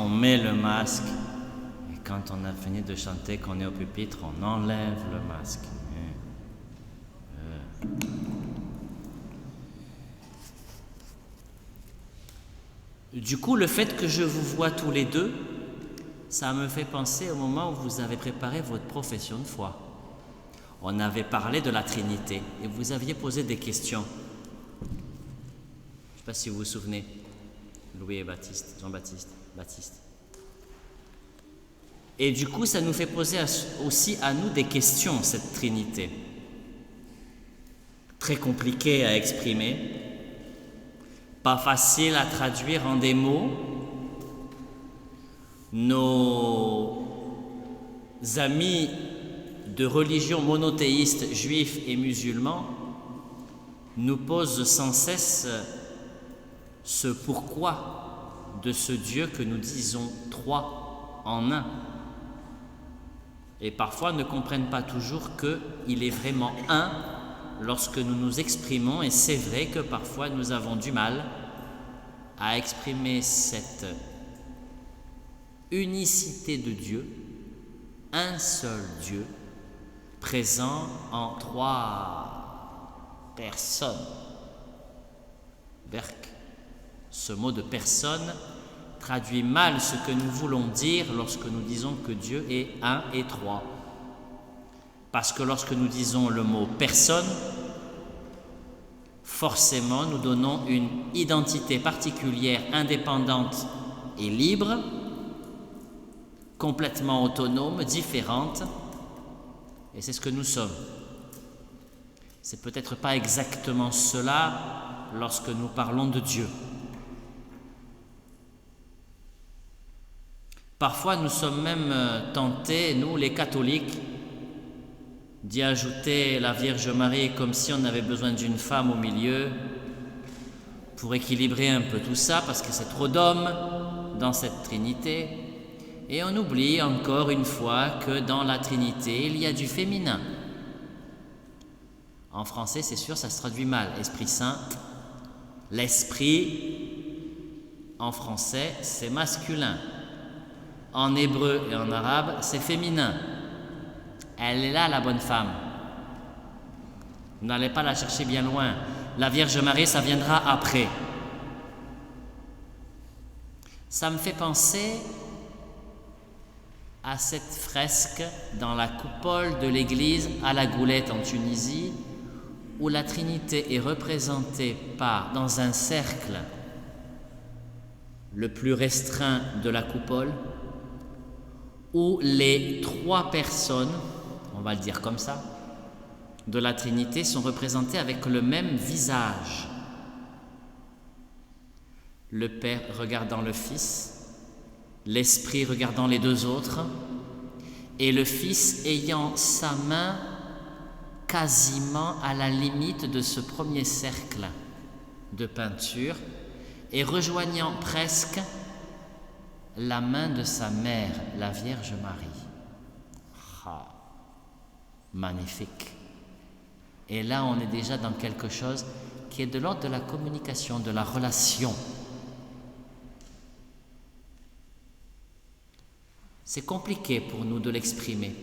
on met le masque. Et quand on a fini de chanter, qu'on est au pupitre, on enlève le masque. Du coup, le fait que je vous vois tous les deux, ça me fait penser au moment où vous avez préparé votre profession de foi. On avait parlé de la Trinité et vous aviez posé des questions. Je ne sais pas si vous vous souvenez, Louis et Baptiste, Jean-Baptiste, Baptiste. Et du coup, ça nous fait poser aussi à nous des questions, cette Trinité. Très compliquée à exprimer, pas facile à traduire en des mots. Nos amis de religion monothéiste, juifs et musulmans, nous posent sans cesse ce pourquoi de ce Dieu que nous disons trois en un. Et parfois ne comprennent pas toujours qu'il est vraiment un lorsque nous nous exprimons, et c'est vrai que parfois nous avons du mal à exprimer cette unicité de Dieu, un seul Dieu, présent en trois personnes. Berk, ce mot de personne traduit mal ce que nous voulons dire lorsque nous disons que Dieu est un et trois. Parce que lorsque nous disons le mot personne, forcément nous donnons une identité particulière, indépendante et libre, complètement autonome, différente, et c'est ce que nous sommes. C'est peut-être pas exactement cela lorsque nous parlons de Dieu. Parfois nous sommes même tentés, nous les catholiques, d'y ajouter la Vierge Marie comme si on avait besoin d'une femme au milieu pour équilibrer un peu tout ça, parce que c'est trop d'hommes dans cette Trinité. Et on oublie encore une fois que dans la Trinité, il y a du féminin. En français, c'est sûr, ça se traduit mal. Esprit Saint, l'esprit, en français, c'est masculin. En hébreu et en arabe, c'est féminin. Elle est là, la bonne femme. Vous n'allez pas la chercher bien loin. La Vierge Marie, ça viendra après. Ça me fait penser à cette fresque dans la coupole de l'église à la Goulette en Tunisie, où la Trinité est représentée dans un cercle le plus restreint de la coupole, où les trois personnes, on va le dire comme ça, de la Trinité sont représentées avec le même visage. Le Père regardant le Fils, l'Esprit regardant les deux autres, et le Fils ayant sa main quasiment à la limite de ce premier cercle de peinture et rejoignant presque la main de sa mère, la Vierge Marie. Ah, magnifique. Et là, on est déjà dans quelque chose qui est de l'ordre de la communication, de la relation. C'est compliqué pour nous de l'exprimer,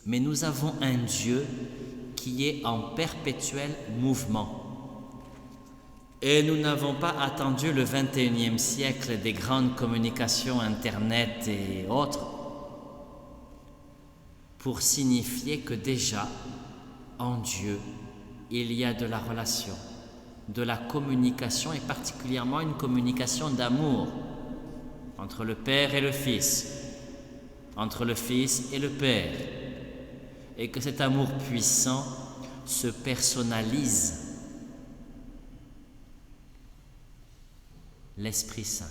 mais nous avons un Dieu qui est en perpétuel mouvement. Et nous n'avons pas attendu le 21e siècle des grandes communications, Internet et autres, pour signifier que déjà, en Dieu, il y a de la relation, de la communication, et particulièrement une communication d'amour entre le Père et le Fils, entre le Fils et le Père, et que cet amour puissant se personnalise. L'Esprit Saint.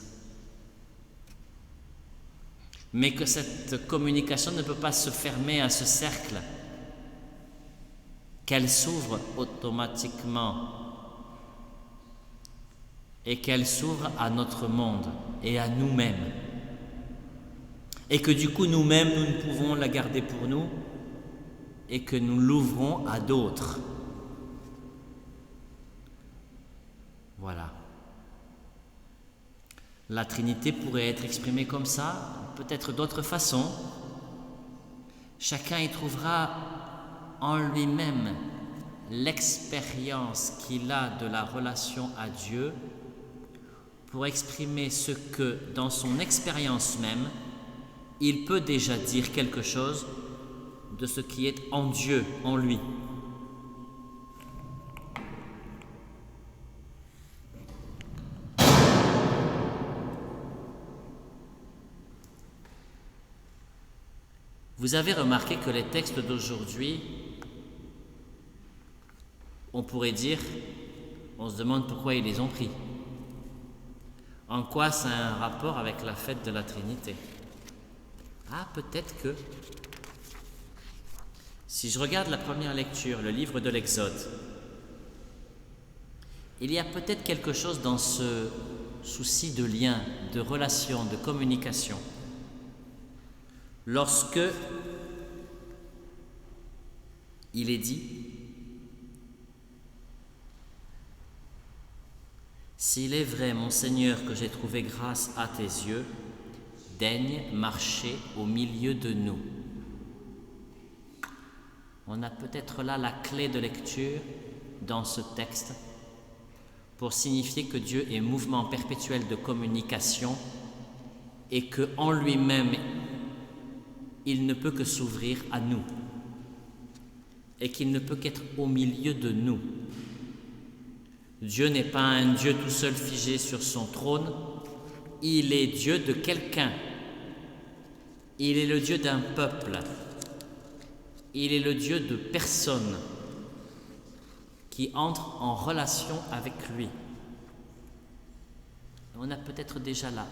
Mais que cette communication ne peut pas se fermer à ce cercle, qu'elle s'ouvre automatiquement et qu'elle s'ouvre à notre monde et à nous-mêmes. Et que du coup nous-mêmes, nous ne pouvons la garder pour nous et que nous l'ouvrons à d'autres. Voilà. La Trinité pourrait être exprimée comme ça, peut-être d'autres façons. Chacun y trouvera en lui-même l'expérience qu'il a de la relation à Dieu pour exprimer ce que, dans son expérience même, il peut déjà dire quelque chose de ce qui est en Dieu, en lui. Vous avez remarqué que les textes d'aujourd'hui, on pourrait dire, on se demande pourquoi ils les ont pris. En quoi ça a un rapport avec la fête de la Trinité? Ah, peut-être que, si je regarde la première lecture, le livre de l'Exode, il y a peut-être quelque chose dans ce souci de lien, de relation, de communication. Lorsque il est dit « S'il est vrai, mon Seigneur, que j'ai trouvé grâce à tes yeux, daigne marcher au milieu de nous. » On a peut-être là la clé de lecture dans ce texte pour signifier que Dieu est mouvement perpétuel de communication et qu'en lui-même, il ne peut que s'ouvrir à nous et qu'il ne peut qu'être au milieu de nous. Dieu n'est pas un Dieu tout seul figé sur son trône, il est Dieu de quelqu'un, il est le Dieu d'un peuple, il est le Dieu de personnes qui entrent en relation avec lui. On a peut-être déjà là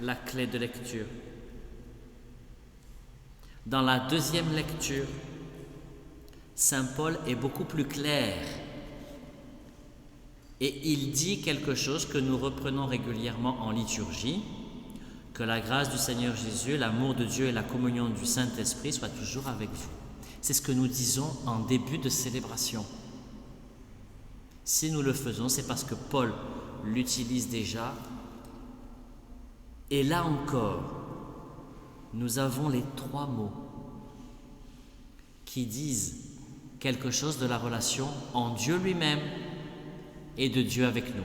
la clé de lecture. Dans la deuxième lecture, Saint Paul est beaucoup plus clair et il dit quelque chose que nous reprenons régulièrement en liturgie, que la grâce du Seigneur Jésus, l'amour de Dieu et la communion du Saint-Esprit soient toujours avec vous. C'est ce que nous disons en début de célébration. Si nous le faisons, c'est parce que Paul l'utilise déjà. Et là encore, nous avons les trois mots qui disent quelque chose de la relation en Dieu lui-même et de Dieu avec nous.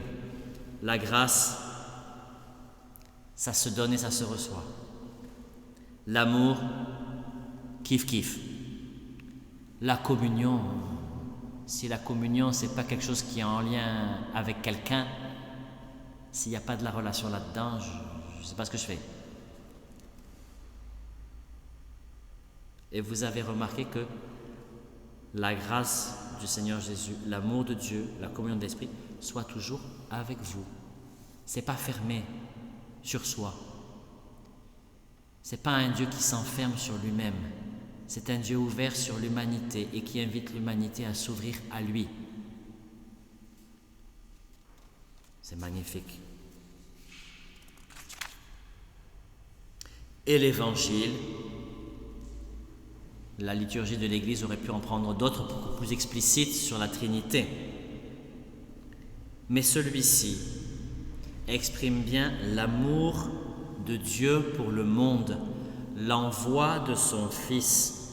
La grâce, ça se donne et ça se reçoit. L'amour, kiff kiff. La communion, si la communion c'est pas quelque chose qui est en lien avec quelqu'un, s'il n'y a pas de la relation là-dedans, je ne sais pas ce que je fais. Et vous avez remarqué que la grâce du Seigneur Jésus, l'amour de Dieu, la communion de l'Esprit, soit toujours avec vous. Ce n'est pas fermé sur soi. Ce n'est pas un Dieu qui s'enferme sur lui-même. C'est un Dieu ouvert sur l'humanité et qui invite l'humanité à s'ouvrir à lui. C'est magnifique. Et l'Évangile, la liturgie de l'Église aurait pu en prendre d'autres beaucoup plus explicites sur la Trinité. Mais celui-ci exprime bien l'amour de Dieu pour le monde, l'envoi de son Fils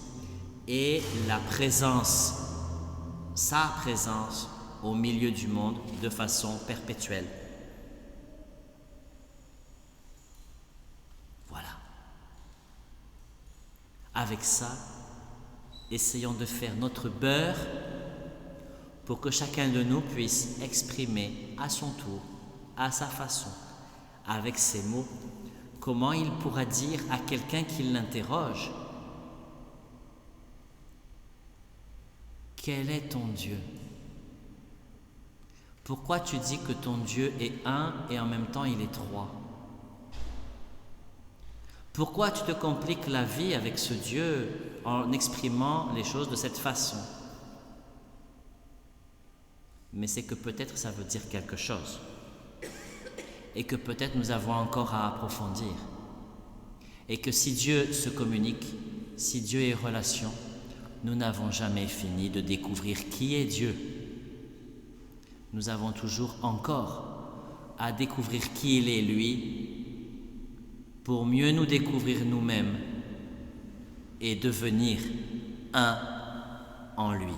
et la présence, sa présence au milieu du monde de façon perpétuelle. Voilà. Avec ça, essayons de faire notre beurre pour que chacun de nous puisse exprimer à son tour, à sa façon, avec ses mots, comment il pourra dire à quelqu'un qui l'interroge: quel est ton Dieu? Pourquoi tu dis que ton Dieu est un et en même temps il est trois? Pourquoi tu te compliques la vie avec ce Dieu en exprimant les choses de cette façon? Mais c'est que peut-être ça veut dire quelque chose et que peut-être nous avons encore à approfondir et que si Dieu se communique, si Dieu est relation, nous n'avons jamais fini de découvrir qui est Dieu. Nous avons toujours encore à découvrir qui il est, lui, pour mieux nous découvrir nous-mêmes et devenir un en lui.